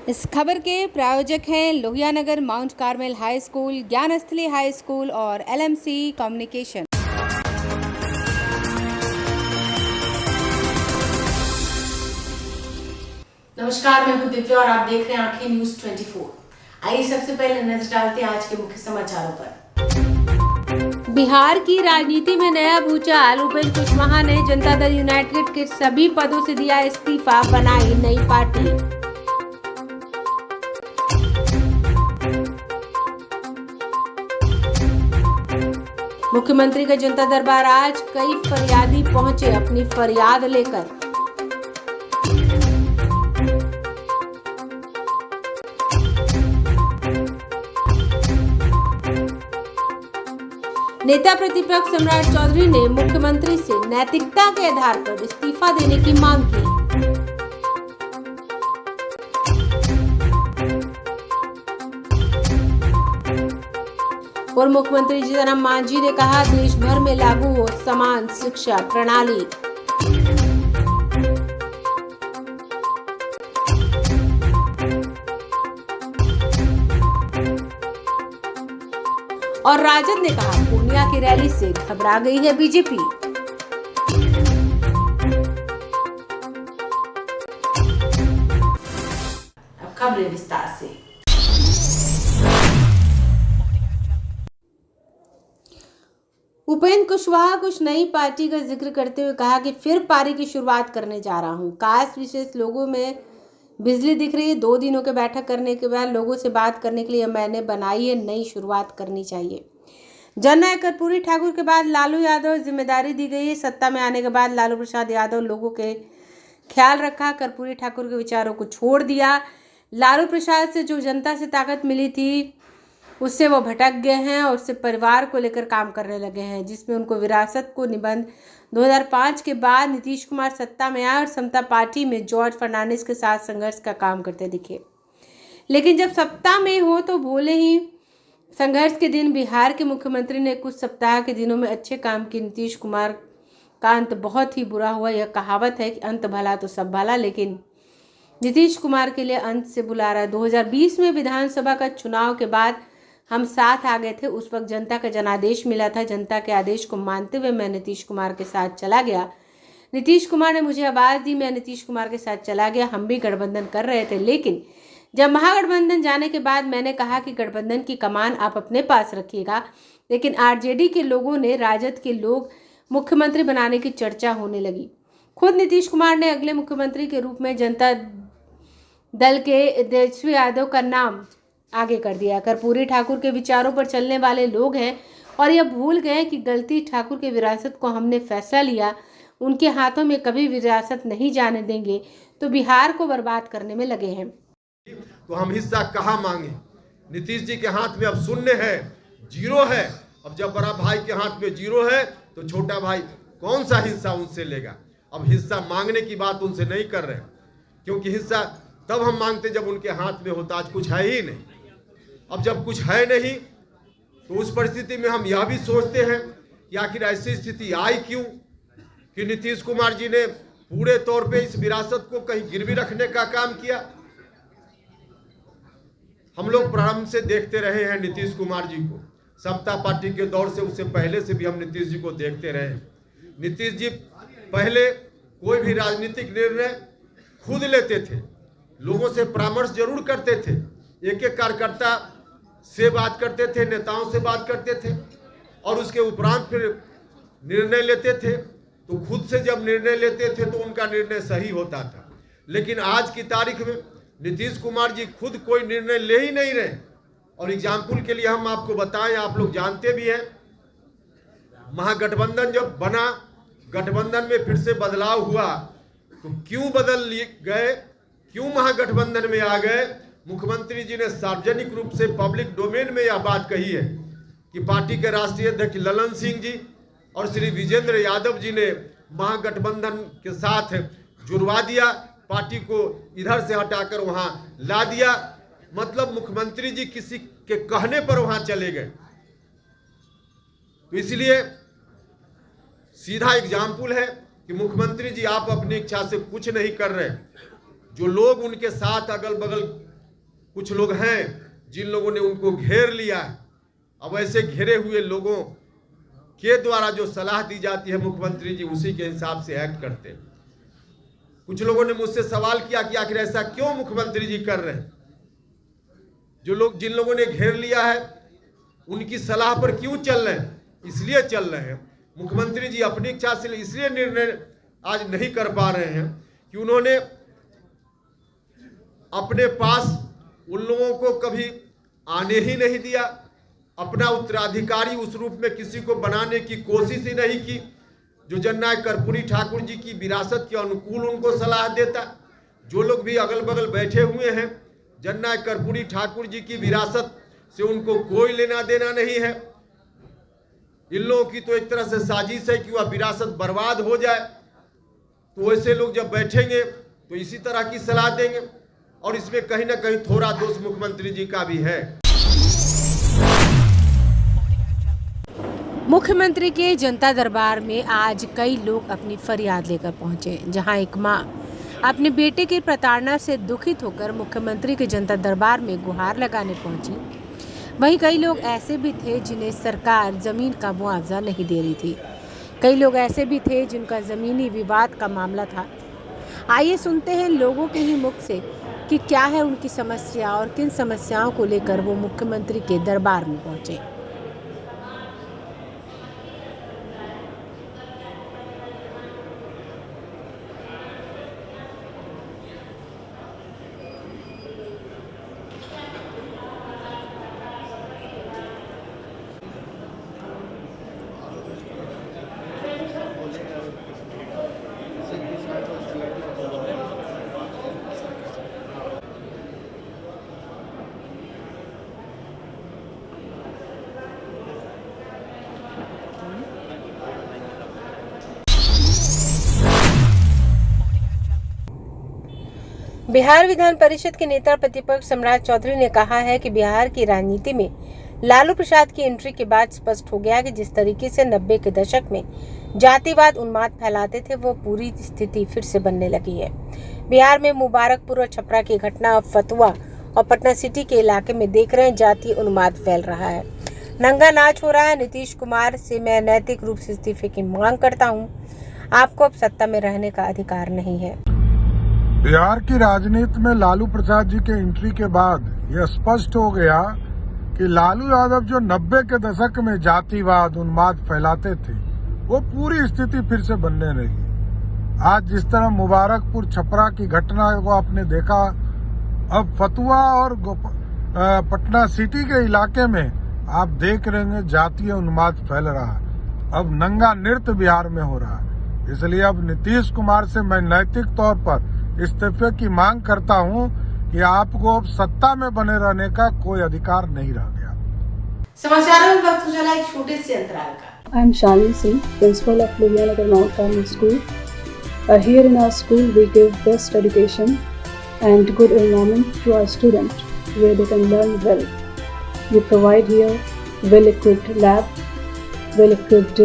इस खबर के प्रायोजक हैं Lohia Nagar Mount Carmel High School, Gyansthali High School और LMC कम्युनिकेशन। नमस्कार, मैं हूं दिव्या और आप देख रहे हैं आंखें न्यूज 24। आइए सबसे पहले नजर डालते हैं आज के मुख्य समाचारों पर। बिहार की राजनीति में नया भूचाल। उपेंद्र कुशवाहा ने जनता दल यूनाइटेड के सभी पदों से दिया इस्तीफा, बनाई नई पार्टी। मुख्यमंत्री का जनता दरबार आज, कई फरियादी पहुंचे अपनी फरियाद लेकर। नेता प्रतिपक्ष सम्राट चौधरी ने मुख्यमंत्री से नैतिकता के आधार पर इस्तीफा देने की मांग की। और मुख्यमंत्री जीतनराम मांझी ने कहा, देश भर में लागू हो समान शिक्षा प्रणाली। और राजद ने कहा, पूर्णिया की रैली से घबरा गई है बीजेपी। अब खबरें विस्तार से। उपेंद्र कुशवाहा कुछ नई पार्टी का जिक्र करते हुए कहा कि फिर पारी की शुरुआत करने जा रहा हूं। कास्ट विशेष लोगों में बिजली दिख रही है। 2 दिनों के बैठक करने के बाद लोगों से बात करने के लिए मैंने बनाई है, नई शुरुआत करनी चाहिए। जननायक कर्पूरी ठाकुर के बाद लालू यादव जिम्मेदारी दी गई है। सत्ता में आने के बाद लालू प्रसाद यादव लोगों के ख्याल रखा, कर्पूरी ठाकुर के विचारों को छोड़ दिया। लालू प्रसाद से जो जनता से ताकत मिली थी उससे वो भटक गए हैं और उससे परिवार को लेकर काम करने लगे हैं, जिसमें उनको विरासत को निबंध 2005 के बाद नीतीश कुमार सत्ता में आए और समता पार्टी में जॉर्ज फर्नांडिस के साथ संघर्ष का काम करते दिखे। लेकिन जब सत्ता में हो तो भूले ही संघर्ष के दिन। बिहार के मुख्यमंत्री ने कुछ सप्ताह के दिनों में अच्छे काम किए। नीतीश कुमार का अंत बहुत ही बुरा हुआ। यह कहावत है कि अंत भला तो सब भला, लेकिन नीतीश कुमार के लिए अंत से बुला रहा है। 2020 में विधानसभा का चुनाव के बाद हम साथ आ गए थे। उस वक्त जनता का जनादेश मिला था। जनता के आदेश को मानते हुए मैं नीतीश कुमार के साथ चला गया। नीतीश कुमार ने मुझे आवाज़ दी, मैं नीतीश कुमार के साथ चला गया। हम भी गठबंधन कर रहे थे, लेकिन जब महागठबंधन जाने के बाद मैंने कहा कि गठबंधन की कमान आप अपने पास रखिएगा, लेकिन आरजेडी के लोगों ने, राजद के लोग मुख्यमंत्री बनाने की चर्चा होने लगी। खुद नीतीश कुमार ने अगले मुख्यमंत्री के रूप में जनता दल के तेजस्वी यादव का नाम आगे कर दिया। कर्पूरी ठाकुर के विचारों पर चलने वाले लोग हैं और यह भूल गए कि गलती ठाकुर के विरासत को हमने फैसला लिया, उनके हाथों में कभी विरासत नहीं जाने देंगे, तो बिहार को बर्बाद करने में लगे हैं। तो हम हिस्सा कहाँ मांगे? नीतीश जी के हाथ में अब शून्य है, 0 है। अब जब बड़ा भाई के हाथ में 0 है तो छोटा भाई कौन सा हिस्सा उनसे लेगा? अब हिस्सा मांगने की बात उनसे नहीं कर रहे, क्योंकि हिस्सा तब हम मांगते जब उनके हाथ में होता। आज कुछ है ही नहीं। अब जब कुछ है नहीं तो उस परिस्थिति में हम यह भी सोचते हैं कि आखिर ऐसी स्थिति आई क्यों कि नीतीश कुमार जी ने पूरे तौर पे इस विरासत को कहीं गिरवी रखने का काम किया। हम लोग प्रारंभ से देखते रहे हैं नीतीश कुमार जी को, समता पार्टी के दौर से, उससे पहले से भी हम नीतीश जी को देखते रहे। नीतीश जी पहले कोई भी राजनीतिक निर्णय खुद लेते थे, लोगों से परामर्श जरूर करते थे, एक एक कार्यकर्ता से बात करते थे, नेताओं से बात करते थे और उसके उपरांत फिर निर्णय लेते थे। तो खुद से जब निर्णय लेते थे तो उनका निर्णय सही होता था। लेकिन आज की तारीख में नीतीश कुमार जी खुद कोई निर्णय ले ही नहीं रहे। और एग्जाम्पल के लिए हम आपको बताएं, आप लोग जानते भी हैं, महागठबंधन जब बना, गठबंधन में फिर से बदलाव हुआ, तो क्यों बदल गए, क्यों महागठबंधन में आ गए? मुख्यमंत्री जी ने सार्वजनिक रूप से पब्लिक डोमेन में यह बात कही है कि पार्टी के राष्ट्रीय अध्यक्ष ललन सिंह जी और श्री विजेंद्र यादव जी ने महागठबंधन के साथ जुड़वा दिया, पार्टी को इधर से हटाकर वहां ला दिया। मतलब मुख्यमंत्री जी किसी के कहने पर वहां चले गए। तो इसलिए सीधा एग्जाम्पल है कि मुख्यमंत्री जी आप अपनी इच्छा से कुछ नहीं कर रहे। जो लोग उनके साथ अगल बगल कुछ लोग हैं जिन लोगों ने उनको घेर लिया है। अब ऐसे घिरे हुए लोगों के द्वारा जो सलाह दी जाती है मुख्यमंत्री जी उसी के हिसाब से एक्ट करते हैं। कुछ लोगों ने मुझसे सवाल किया कि आखिर ऐसा क्यों मुख्यमंत्री जी कर रहे हैं। जिन लोगों ने घेर लिया है उनकी सलाह पर क्यों चल रहे हैं? इसलिए चल रहे हैं मुख्यमंत्री जी अपनी इच्छा से इसलिए निर्णय आज नहीं कर पा रहे हैं कि उन्होंने अपने पास उन लोगों को कभी आने ही नहीं दिया, अपना उत्तराधिकारी उस रूप में किसी को बनाने की कोशिश ही नहीं की जो जननायक कर्पूरी ठाकुर जी की विरासत के अनुकूल उनको सलाह देता। जो लोग भी अगल बगल बैठे हुए हैं, जननायक कर्पूरी ठाकुर जी की विरासत से उनको कोई लेना देना नहीं है। इन लोगों की तो एक तरह से साजिश है कि वह विरासत बर्बाद हो जाए। तो ऐसे लोग जब बैठेंगे तो इसी तरह की सलाह देंगे और इसमें कहीं ना कहीं थोड़ा दोष मुख्यमंत्री जी का भी है। मुख्यमंत्री के जनता दरबार में आज कई लोग अपनी फरियाद लेकर पहुंचे। जहां एक मां अपने बेटे की प्रताड़ना से दुखित होकर मुख्यमंत्री के जनता दरबार में गुहार लगाने पहुंची, वहीं कई लोग ऐसे भी थे जिन्हें सरकार ज़मीन का मुआवजा नहीं दे रही थी। कई लोग ऐसे भी थे जिनका ज़मीनी विवाद का मामला था। आइए सुनते हैं लोगों के ही मुख से कि क्या है उनकी समस्या और किन समस्याओं को लेकर वो मुख्यमंत्री के दरबार में पहुंचे। बिहार विधान परिषद के नेता प्रतिपक्ष सम्राट चौधरी ने कहा है कि बिहार की राजनीति में लालू प्रसाद की एंट्री के बाद स्पष्ट हो गया कि जिस तरीके से 90 के दशक में जातिवाद उन्माद फैलाते थे वो पूरी स्थिति फिर से बनने लगी है। बिहार में मुबारकपुर और छपरा की घटना अब फतुआ और पटना सिटी के इलाके में देख रहे हैं जातीय उन्माद फैल रहा है, नंगा नाच हो रहा है। नीतीश कुमार से मैं नैतिक रूप से इस्तीफे की मांग करता हूँ। आपको अब सत्ता में रहने का अधिकार नहीं है। बिहार की राजनीति में लालू प्रसाद जी के एंट्री के बाद यह स्पष्ट हो गया कि लालू यादव जो 90 के दशक में जातिवाद उन्माद फैलाते थे वो पूरी स्थिति फिर से बनने लगी। आज जिस तरह मुबारकपुर छपरा की घटना को आपने देखा, अब फतुआ और पटना सिटी के इलाके में आप देख रहे हैं जातीय उन्माद फैल रहा है। अब नंगा नृत्य बिहार में हो रहा है। इसलिए अब नीतीश कुमार से मैं नैतिक तौर पर इस्तीफे की मांग करता हूं कि आपको अब सत्ता में बने रहने का कोई अधिकार नहीं रह गया। समाचारों में वक्त हो चला एक छोटे से अंतराल का। I am Shalini Singh, principal of Ludhiana Mount Carmel School. Here in our school, we give best education and good environment to our students where they can learn well. We provide here well-equipped lab, well-equipped,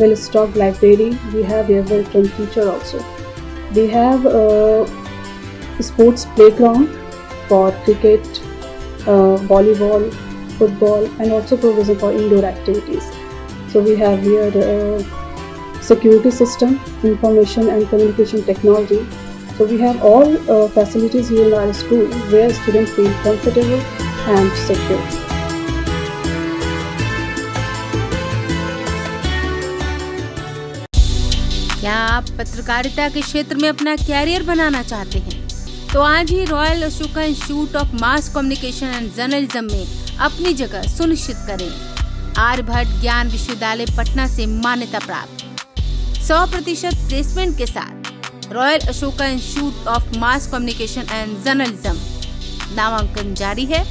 well-stocked library. We have here well-trained teacher also. We have a sports playground for cricket, volleyball, football, and also provision for indoor activities. So we have here security system, information and communication technology. So we have all facilities here in our school where students feel comfortable and secure. क्या आप पत्रकारिता के क्षेत्र में अपना career बनाना चाहते हैं? तो आज ही Royal Ashoka Institute of Mass Communication and Journalism में अपनी जगह सुनिश्चित करें। आर्यभट्ट ज्ञान विश्वविद्यालय पटना से मान्यता प्राप्त 100% प्लेसमेंट के साथ royal Ashoka Institute of Mass Communication and journalism नामांकन जारी है।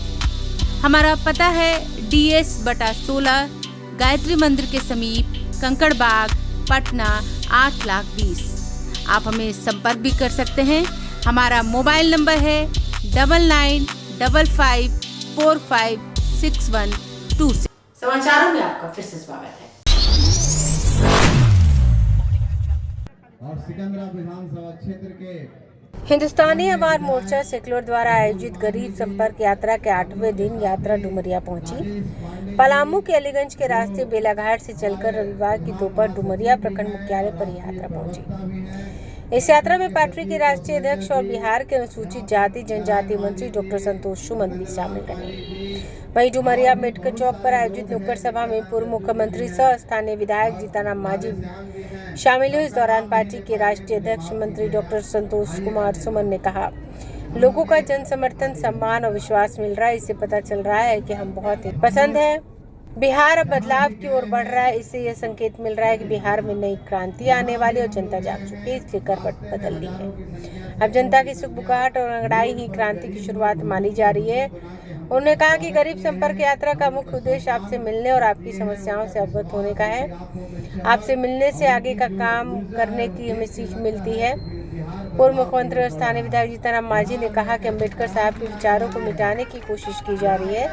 हमारा पता है DS/16 गायत्री मंदिर के समीप कंकड़बाग पटना 8,20,000। आप हमें संपर्क भी कर सकते हैं। हमारा मोबाइल नंबर है 9955456126। समाचारों में आपका फिर से स्वागत है। और सिकंदरा विधानसभा क्षेत्र के हिंदुस्तानी अवाम मोर्चा सेक्युलर द्वारा आयोजित गरीब संपर्क यात्रा के 8वें दिन यात्रा डुमरिया पहुंची। पलामू के अलीगंज के रास्ते बेलाघाट से चलकर रविवार की दोपहर डुमरिया प्रखंड मुख्यालय पर यात्रा पहुंची। इस यात्रा में पार्टी के राष्ट्रीय अध्यक्ष और बिहार के अनुसूचित जाति जनजाति मंत्री डॉक्टर संतोष सुमन भी शामिल रहे। वहीं डुमरिया अम्बेडकर चौक पर आयोजित नुक्कड़ सभा में पूर्व मुख्यमंत्री सह स्थानीय विधायक जीतनराम मांझी शामिल हुए। इस दौरान पार्टी के राष्ट्रीय अध्यक्ष मंत्री डॉक्टर संतोष कुमार सुमन ने कहा, लोगों का जन समर्थन, सम्मान और विश्वास मिल रहा है। इससे पता चल रहा है कि हम बहुत ही पसंद है। बिहार अब बदलाव की ओर बढ़ रहा है। इससे यह संकेत मिल रहा है कि बिहार में नई क्रांति आने वाली और जनता जाग चुकी है, इसलिए करवट बदल ली है। अब जनता की सुखबुगाहट और अंगड़ाई ही क्रांति की शुरुआत मानी जा रही है। उन्होंने कहा कि गरीब संपर्क यात्रा का मुख्य उद्देश्य आपसे मिलने और आपकी समस्याओं से अवगत होने का है। आपसे मिलने से आगे का काम करने की हमें सीख मिलती है। पूर्व मुख्यमंत्री और स्थानीय विधायक जीतनराम मांझी ने कहा कि अम्बेडकर साहब के विचारों को मिटाने की कोशिश की जा रही है।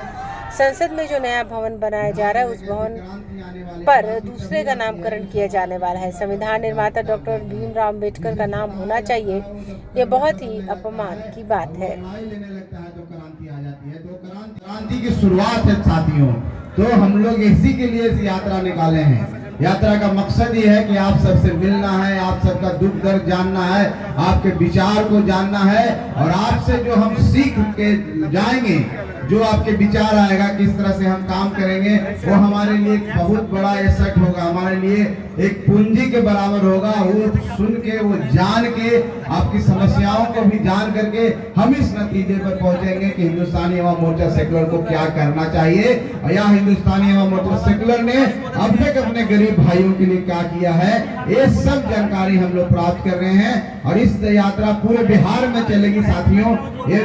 संसद में जो नया भवन बनाया जा रहा है, उस भवन पर दूसरे का नामकरण किया जाने वाला है। संविधान निर्माता डॉक्टर भीमराव अम्बेडकर का नाम होना चाहिए। ये बहुत ही अपमान की बात है। क्रांति की शुरुआत है साथियों, तो हम लोग इसी के लिए इस यात्रा निकाले हैं। यात्रा का मकसद ये है कि आप सबसे मिलना है, आप सबका दुख दर्द जानना है, आपके विचार को जानना है और आपसे जो हम सीख के जाएंगे, जो आपके विचार आएगा, किस तरह से हम काम करेंगे, वो हमारे लिए एक बहुत बड़ा एसेट होगा, हमारे लिए एक पूंजी के बराबर होगा। वो सुन के, वो जान के, आपकी समस्याओं को भी जान करके हम इस नतीजे पर पहुंचेंगे कि हिंदुस्तानी अवाम मोर्चा सेक्युलर को क्या करना चाहिए और या हिंदुस्तानी अवाम मोर्चा सेक्युलर ने अब तक अपने गरीब भाइयों के लिए क्या किया है। ये सब जानकारी हम लोग प्राप्त कर रहे हैं और इस यात्रा पूरे बिहार में चलेगी साथियों। ये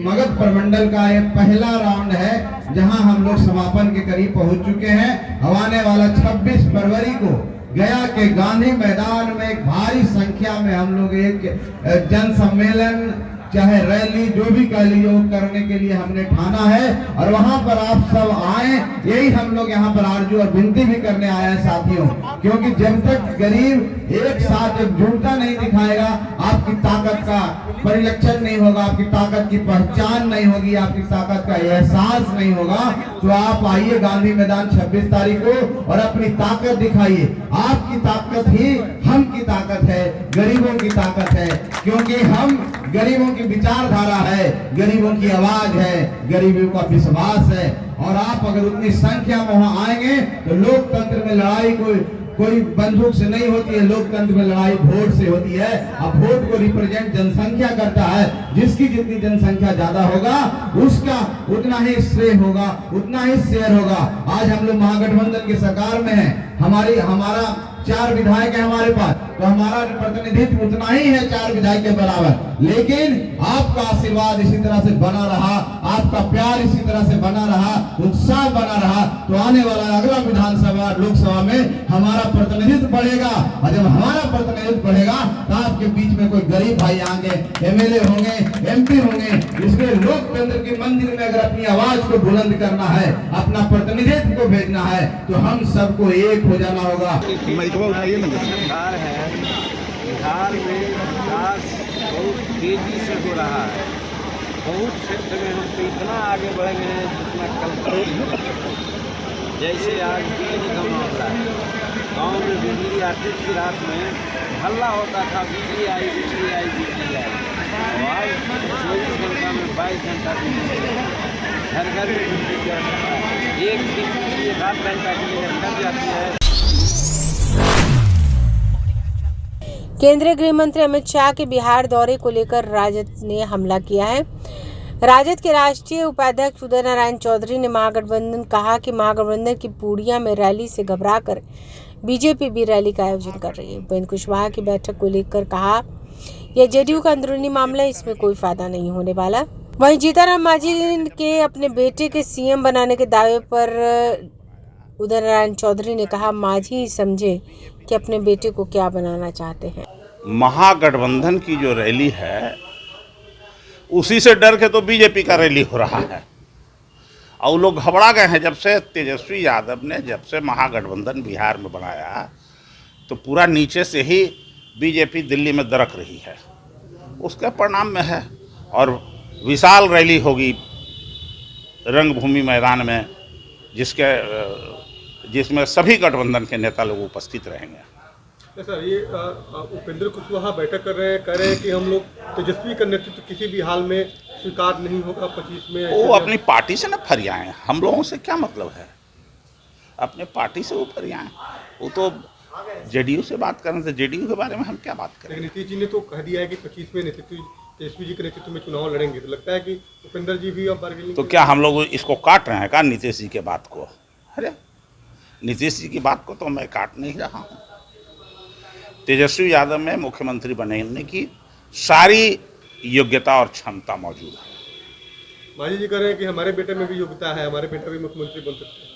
मगध प्रमंडल का ये पहला राउंड है जहां हम लोग समापन के करीब पहुंच चुके हैं। आने वाला 26 फरवरी को गया के गांधी मैदान में एक भारी संख्या में हम लोग एक जन सम्मेलन, चाहे रैली, जो भी कह लीजिए, करने के लिए हमने ठाना है और वहां पर आप सब आए। यही हम लोग यहाँ पर आरजू और विनती भी करने आए हैं साथियों, क्योंकि जब तक गरीब एक साथ एकजुटता नहीं दिखाएगा, आपकी ताकत का परिलक्षण नहीं होगा, आपकी ताकत की पहचान नहीं होगी, आपकी ताकत का एहसास नहीं होगा, तो आप आइए गांधी मैदान 26 तारीख को और अपनी ताकत दिखाइए। आपकी ताकत ही हम की ताकत है, गरीबों की ताकत है, क्योंकि हम गरीबों की विचारधारा है, गरीबों की आवाज है, गरीबों का विश्वास है। और आप अगर उतनी संख्या में वहां आएंगे तो लोकतंत्र में लड़ाई कोई बंदूक से नहीं होती है, लोकतंत्र में लड़ाई वोट से होती है। अब वोट को रिप्रेजेंट जनसंख्या करता है, जिसकी जितनी जनसंख्या ज्यादा होगा उसका उतना ही श्रेय होगा, उतना ही शेयर होगा। आज हम लोग महागठबंधन की सरकार में हैं, हमारा 4 विधायक है हमारे पास, तो हमारा प्रतिनिधित्व उतना ही है 4 विधायक के बराबर। लेकिन आपका आशीर्वाद इसी तरह से बना रहा, आपका प्यार इसी तरह से बना रहा, उत्साह बना रहा, तो आने वाला अगला विधानसभा लोकसभा में हमारा प्रतिनिधित्व बढ़ेगा। और जब हमारा प्रतिनिधित्व बढ़ेगा तो आपके बीच में कोई गरीब भाई आएंगे, MLA होंगे, MP होंगे। इसलिए लोकतंत्र की मंदिर में अगर अपनी आवाज को बुलंद करना है, अपना प्रतिनिधित्व को भेजना है, तो हम सबको एक हो जाना होगा। सरकार है, बिहार में विकास बहुत तेजी से हो रहा है। बहुत क्षेत्र में हम तो इतना आगे बढ़ गए हैं जितना कल्पना। जैसे आज बिजली का मामला है, गांव में बिजली आती थी, रात में हल्ला होता था, बिजली आई, बिजली आई, बिजली आई। और आज 24 घंटा में 22 घंटा बिजली घर घर में बिजली की व्यवस्था है। एक दिन के लिए 7 घंटा के लिए कट जाती है। केंद्रीय गृह मंत्री अमित शाह के बिहार दौरे को लेकर राजद ने हमला किया है। राजद के राष्ट्रीय उपाध्यक्ष उदय नारायण चौधरी ने कहा कि महागठबंधन की पूर्णिया में रैली से घबराकर बीजेपी भी रैली का आयोजन कर रही है। उपेंद्र कुशवाहा की बैठक को लेकर कहा, यह जेडीयू का अंदरूनी मामला है, इसमें कोई फायदा नहीं होने वाला। वहीं जीतनराम मांझी के अपने बेटे के CM बनाने के दावे पर उदय नारायण चौधरी ने कहा, मांझी समझे कि अपने बेटे को क्या बनाना चाहते हैं। महागठबंधन की जो रैली है, उसी से डर के तो बीजेपी का रैली हो रहा है और लोग घबरा गए हैं। जब से तेजस्वी यादव ने जब से महागठबंधन बिहार में बनाया, तो पूरा नीचे से ही बीजेपी दिल्ली में दरक रही है उसके परिणाम में है। और विशाल रैली होगी रंगभूमि मैदान में, जिसमें सभी गठबंधन के नेता लोग उपस्थित रहेंगे। सर, ये उपेंद्र कुशवाहा बैठक कर रहे हैं, कह रहे हैं कि हम लोग तेजस्वी का नेतृत्व किसी भी हाल में स्वीकार नहीं होगा 25 में। वो अपनी पार्टी से न फरियाएं, हम लोगों से क्या मतलब है, अपने पार्टी से वो फरियाएं। वो तो जेडीयू से बात करें तो जेडीयू के बारे में हम क्या बात करें। नीतीश जी ने तो कह दिया है कि 25 में तेजस्वी जी के नेतृत्व में चुनाव लड़ेंगे, तो लगता है कि उपेंद्र जी भी अब बार्गेनिंग। तो क्या हम लोग इसको काट रहे हैं क्या नीतीश जी के बात को? अरे नीतीश जी की बात को तो मैं काट नहीं रहा हूँ। तेजस्वी यादव में मुख्यमंत्री बनने की सारी योग्यता और क्षमता मौजूद है। मांझी जी कह रहे हैं कि हमारे बेटे में भी योग्यता है, हमारे बेटा भी मुख्यमंत्री बन सकते हैं।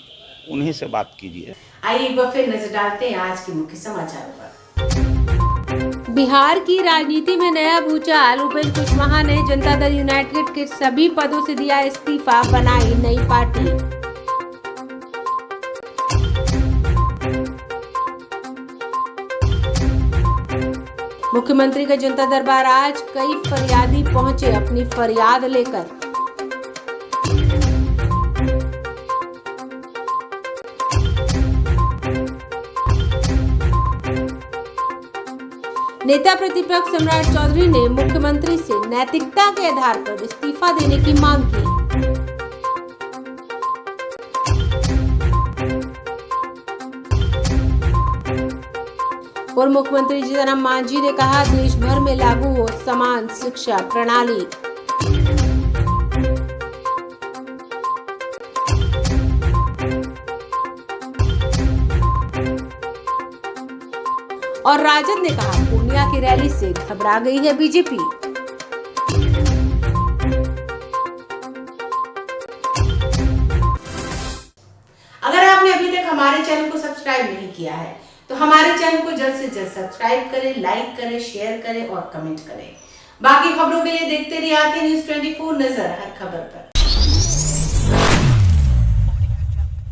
उन्हीं से बात कीजिए। आइए एक बार फिर नजर डालते हैं आज के मुख्य समाचारों पर। बिहार की राजनीति में नया भूचाल। उपेंद्र कुशवाहा ने जनता दल यूनाइटेड के सभी पदों से दिया इस्तीफा, बनाई नई पार्टी। मुख्यमंत्री का जनता दरबार आज, कई फरियादी पहुंचे अपनी फरियाद लेकर। नेता प्रतिपक्ष सम्राट चौधरी ने मुख्यमंत्री से नैतिकता के आधार पर इस्तीफा देने की मांग की। पूर्व मुख्यमंत्री जीतन मांझी ने कहा, देश भर में लागू हो समान शिक्षा प्रणाली। और राजद ने कहा, पूर्णिया की रैली से घबरा गई है बीजेपी। अगर आपने अभी तक हमारे चैनल को सब्सक्राइब नहीं किया है तो हमारे चैनल को जल्द से जल्द सब्सक्राइब करें, लाइक करें, शेयर करें और कमेंट करें। बाकी खबरों के लिए देखते रहिए आंखें न्यूज़ 24, नजर हर खबर पर।